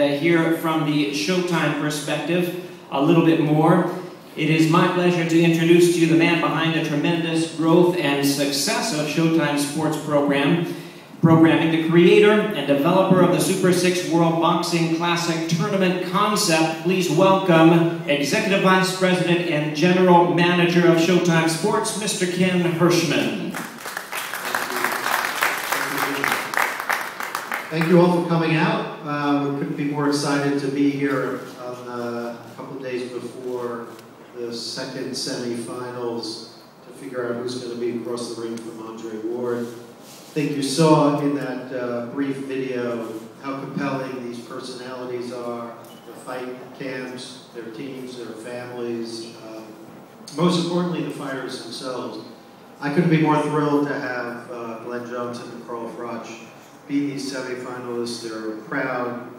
hear from the Showtime perspective a little bit more. It is my pleasure to introduce to you the man behind the tremendous growth and success of Showtime sports programming, the creator and developer of the Super 6 World Boxing Classic Tournament concept. Please welcome Executive Vice President and General Manager of Showtime Sports, Mr. Ken Hirschman. Thank you all for coming out. We couldn't be more excited to be here on a couple of days before the second semifinals to figure out who's going to be across the ring from Andre Ward. I think you saw in that brief video how compelling these personalities are, their fight camps, their teams, their families, most importantly the fighters themselves. I couldn't be more thrilled to have Glenn Johnson and Froch be these semifinalists. They're proud,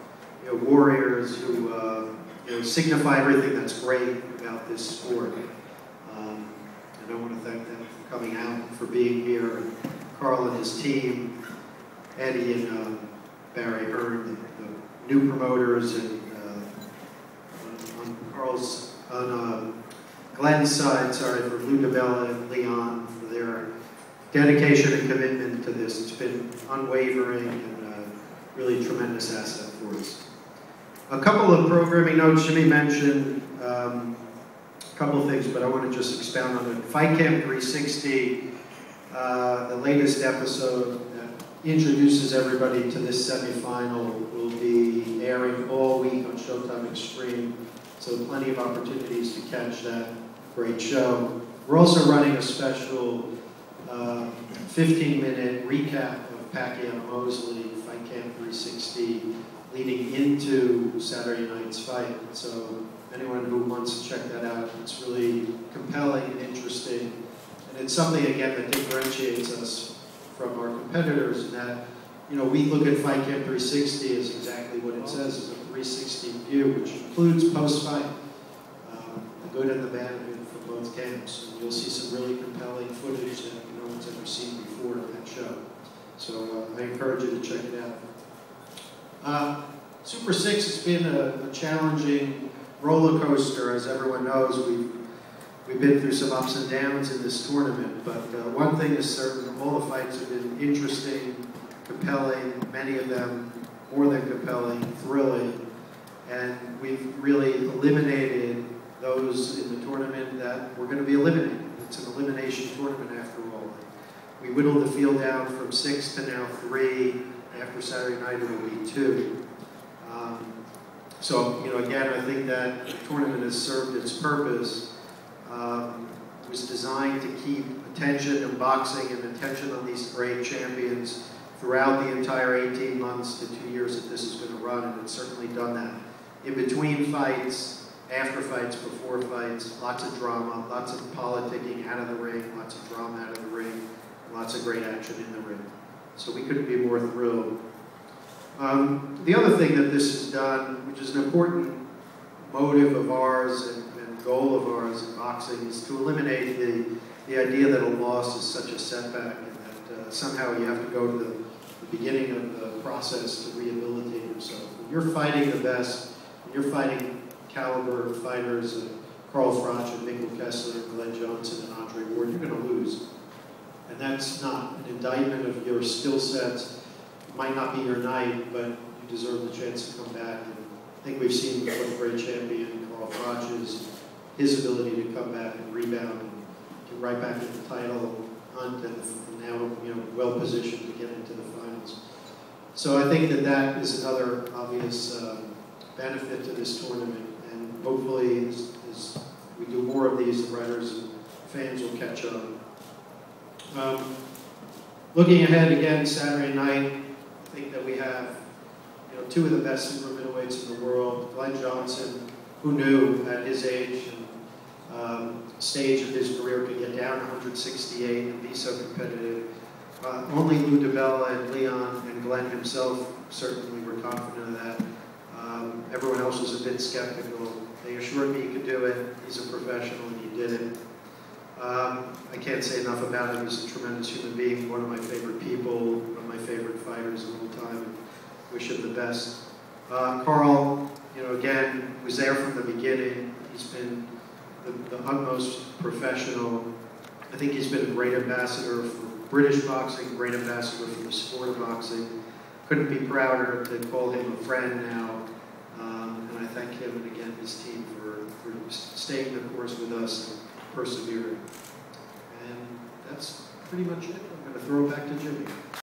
warriors who signify everything that's great about this sport. And I want to thank them for coming out and for being here. And Carl and his team, Eddie and Barry Hearn, the new promoters, and on Glenn's side, for Lou DiBella and Leon for their dedication and commitment to this. It's been unwavering and really a tremendous asset for us. A couple of programming notes. Jimmy mentioned a couple of things, but I want to just expound on it. Fight Camp 360, the latest episode that introduces everybody to this semifinal, will be airing all week on Showtime Extreme, so plenty of opportunities to catch that great show. We're also running a special 15-minute recap of Pacquiao Mosley, Fight Camp 360, leading into Saturday night's fight. So anyone who wants to check that out, it's really compelling and interesting. And it's something, again, that differentiates us from our competitors in that, we look at Fight Camp 360 as exactly what it says, as a 360 view, which includes post-fight, the good and the bad of it from both camps. And you'll see some really compelling footage that no one's ever seen before in that show. So I encourage you to check it out. Super 6 has been a challenging roller coaster, as everyone knows. We've been through some ups and downs in this tournament, but one thing is certain: all the fights have been interesting, compelling, many of them more than compelling, thrilling, and we've really eliminated those in the tournament that were going to be eliminated. It's an elimination tournament after all. We whittled the field down from 6 to now 3. After Saturday night, it will be 2. So, again, I think that the tournament has served its purpose. It was designed to keep attention in boxing and attention on these great champions throughout the entire 18 months to 2 years that this is going to run, and it's certainly done that. In between fights, after fights, before fights, lots of drama, lots of politicking out of the ring, lots of drama out of the ring, lots of great action in the ring. So we couldn't be more thrilled. The other thing that this has done, which is an important motive of ours and goal of ours in boxing, is to eliminate the idea that a loss is such a setback and that somehow you have to go to the beginning of the process to rehabilitate yourself. When you're fighting the best, when you're fighting caliber fighters, Carl Froch and Mikkel Kessler, Glenn Johnson and Andre Ward, you're going to lose. And that's not an indictment of your skill sets. It might not be your night, but you deserve the chance to come back. And I think we've seen what a great champion Carl Froch is, his ability to come back and rebound and get right back in the title hunt, and now well positioned to get into the finals. So I think that is another obvious benefit to this tournament, and hopefully as we do more of these, the writers and fans will catch up. Looking ahead again, Saturday night, I think that we have two of the best super middleweights in the world. Glenn Johnson, who knew at his age and stage of his career could get down to 168 and be so competitive. Only Lou DiBella and Leon and Glenn himself certainly were confident of that. Everyone else was a bit skeptical. They assured me he could do it. He's a professional and he did it. I can't say enough about him. He's a tremendous human being, one of my favorite people, one of my favorite fighters of all time. Wish him the best. Carl, again, was there from the beginning. He's been the utmost professional. I think he's been a great ambassador for British boxing, great ambassador for the sport of boxing. Couldn't be prouder to call him a friend now. And I thank him and again his team for staying the course with us and persevering. And that's pretty much it. I'm going to throw it back to Jimmy.